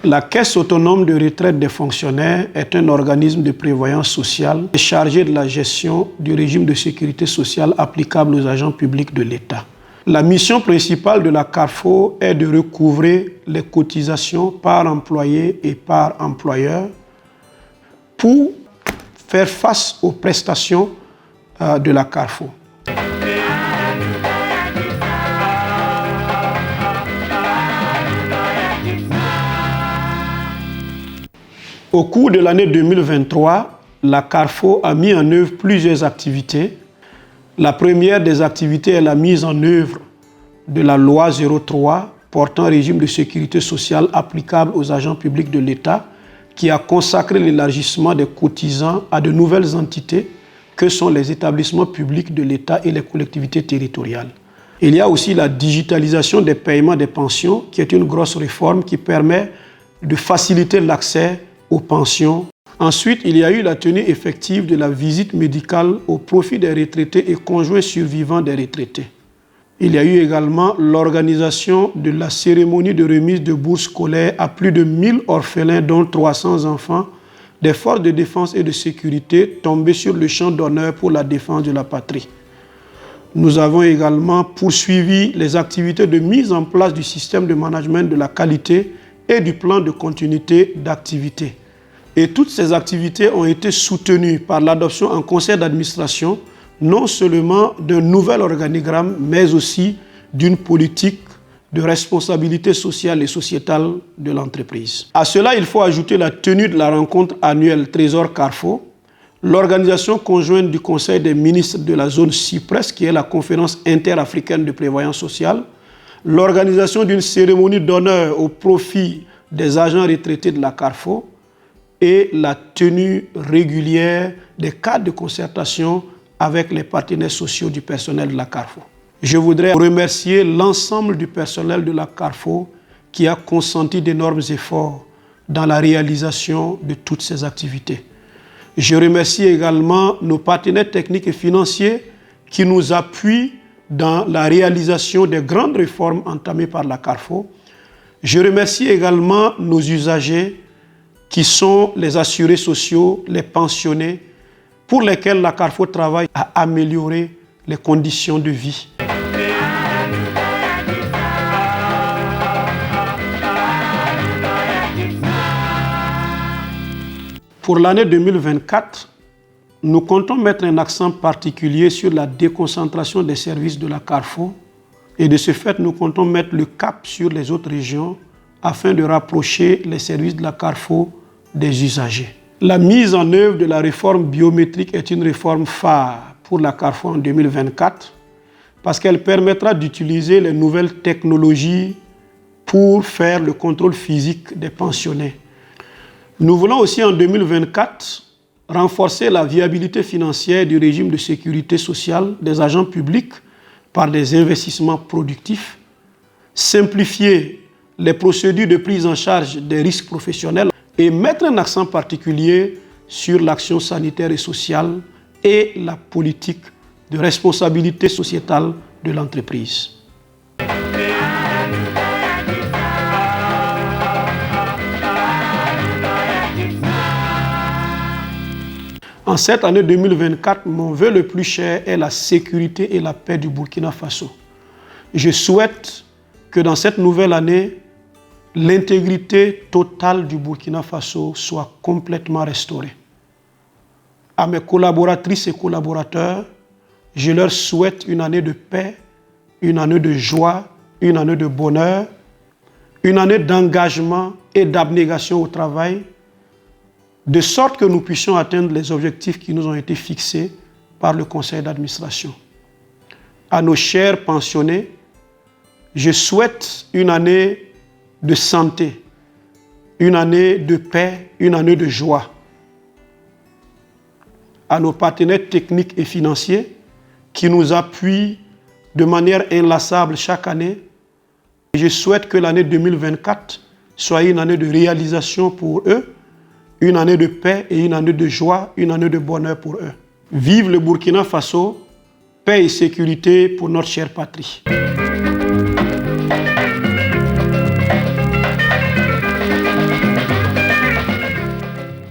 La Caisse autonome de retraite des fonctionnaires est un organisme de prévoyance sociale chargé de la gestion du régime de sécurité sociale applicable aux agents publics de l'État. La mission principale de la CARFO est de recouvrer les cotisations par employé et par employeur pour faire face aux prestations de la CARFO. Au cours de l'année 2023, la CARFO a mis en œuvre plusieurs activités. La première des activités est la mise en œuvre de la loi 03 portant régime de sécurité sociale applicable aux agents publics de l'État qui a consacré l'élargissement des cotisants à de nouvelles entités que sont les établissements publics de l'État et les collectivités territoriales. Il y a aussi la digitalisation des paiements des pensions qui est une grosse réforme qui permet de faciliter l'accès aux pensions. Ensuite, il y a eu la tenue effective de la visite médicale au profit des retraités et conjoints survivants des retraités. Il y a eu également l'organisation de la cérémonie de remise de bourses scolaires à plus de 1000 orphelins, dont 300 enfants, des forces de défense et de sécurité tombés sur le champ d'honneur pour la défense de la patrie. Nous avons également poursuivi les activités de mise en place du système de management de la qualité et du plan de continuité d'activité. Et toutes ces activités ont été soutenues par l'adoption en conseil d'administration non seulement d'un nouvel organigramme, mais aussi d'une politique de responsabilité sociale et sociétale de l'entreprise. À cela, il faut ajouter la tenue de la rencontre annuelle Trésor CARFO, l'organisation conjointe du Conseil des ministres de la zone CIPRES, qui est la conférence interafricaine de prévoyance sociale, l'organisation d'une cérémonie d'honneur au profit des agents retraités de la CARFO et la tenue régulière des cadres de concertation avec les partenaires sociaux du personnel de la CARFO. Je voudrais remercier l'ensemble du personnel de la CARFO qui a consenti d'énormes efforts dans la réalisation de toutes ces activités. Je remercie également nos partenaires techniques et financiers qui nous appuient dans la réalisation des grandes réformes entamées par la CARFO. Je remercie également nos usagers qui sont les assurés sociaux, les pensionnés, pour lesquels la CARFO travaille à améliorer les conditions de vie. Pour l'année 2024, nous comptons mettre un accent particulier sur la déconcentration des services de la CARFO et de ce fait, nous comptons mettre le cap sur les autres régions afin de rapprocher les services de la CARFO des usagers. La mise en œuvre de la réforme biométrique est une réforme phare pour la CARFO en 2024 parce qu'elle permettra d'utiliser les nouvelles technologies pour faire le contrôle physique des pensionnés. Nous voulons aussi en 2024 renforcer la viabilité financière du régime de sécurité sociale des agents publics par des investissements productifs, simplifier les procédures de prise en charge des risques professionnels et mettre un accent particulier sur l'action sanitaire et sociale et la politique de responsabilité sociétale de l'entreprise. En cette année 2024, mon vœu le plus cher est la sécurité et la paix du Burkina Faso. Je souhaite que dans cette nouvelle année, l'intégrité totale du Burkina Faso soit complètement restaurée. À mes collaboratrices et collaborateurs, je leur souhaite une année de paix, une année de joie, une année de bonheur, une année d'engagement et d'abnégation au travail, de sorte que nous puissions atteindre les objectifs qui nous ont été fixés par le conseil d'administration. À nos chers pensionnés, je souhaite une année de santé, une année de paix, une année de joie. À nos partenaires techniques et financiers qui nous appuient de manière inlassable chaque année, je souhaite que l'année 2024 soit une année de réalisation pour eux, une année de paix et une année de joie, une année de bonheur pour eux. Vive le Burkina Faso, paix et sécurité pour notre chère patrie.